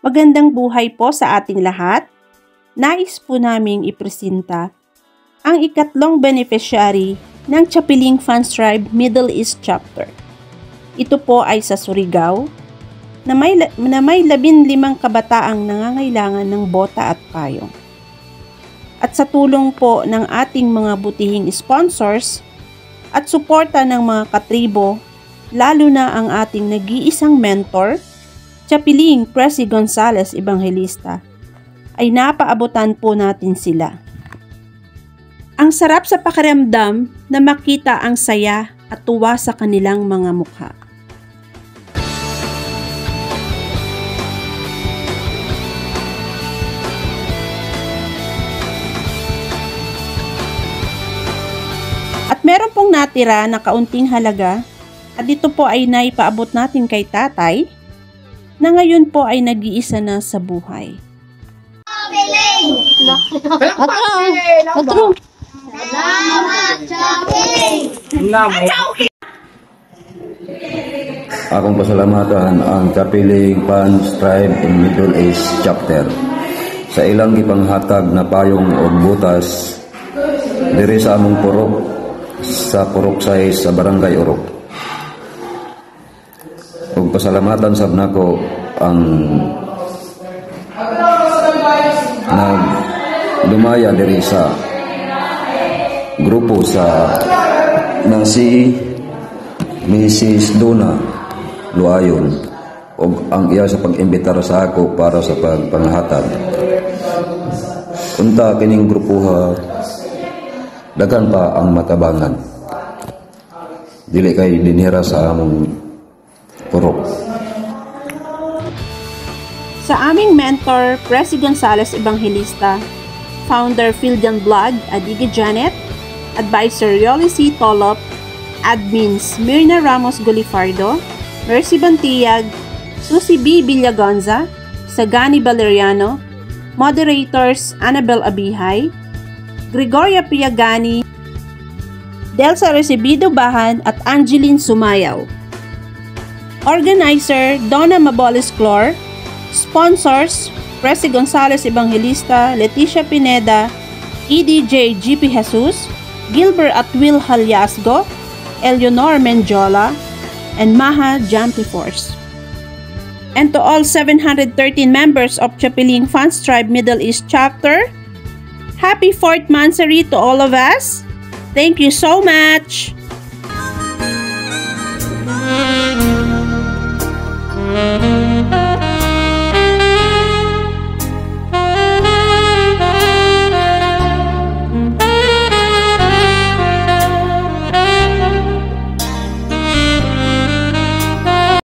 Magandang buhay po sa ating lahat. Nais po naming ipresenta ang ikatlong beneficiary ng Chapiling Funds Tribe Middle East Chapter. Ito po ay sa Surigao na may 15 kabataang nangangailangan ng bota at payong. At sa tulong po ng ating mga butihing sponsors at suporta ng mga katribo, lalo na ang ating nag-iisang mentor, Chapiling Presi Gonzales Evangelista, ay napaabutan po natin sila. Ang sarap sa pakiramdam na makita ang saya at tuwa sa kanilang mga mukha. At meron pong natira na kaunting halaga at ito po ay naipaabot natin kay tatay na ngayon po ay nag-iisa na sa buhay. Akong pasalamatan ang Chapiling Funds Tribe in Middle East Chapter sa ilang gipanghatag na payong o butas diri sa among purok sa Purok 6 sa Barangay Urok. Ug pasalamatan sab nako ang dumaya diri sa grupo sa si Mrs. Dona Luayon ug ang iya sa pag-imbitar sa ako para sa pagpanghatag. Unta kining grupo daghan pa ang matabangan. Dili kay dinhira sa among purok. Sa aming mentor, Presi Gonzales Evangelista, Founder Phildan Vlog, Adige Janet, Advisor Yoli C. Tolop, Admins Mirna Ramos Golifardo, Mercy Bantiag, Susie B. Villagonza, Sagani Valeriano, Moderators Annabel Abihay, Gregoria Piagani, Delsa Recibido Bahan at Angeline Sumayaw. Organizer Donna Mabolis Clor, Sponsors Presi Gonzales Evangelista, Leticia Pineda, EDJ GP Jesus, Gilbert Atwil Halyasgo, Eleonor Menjola, and Maha Jampiforce. And to all 713 members of Chapiling Funds Tribe Middle East Chapter, happy 4th Mansari to all of us. Thank you so much. Mm-hmm.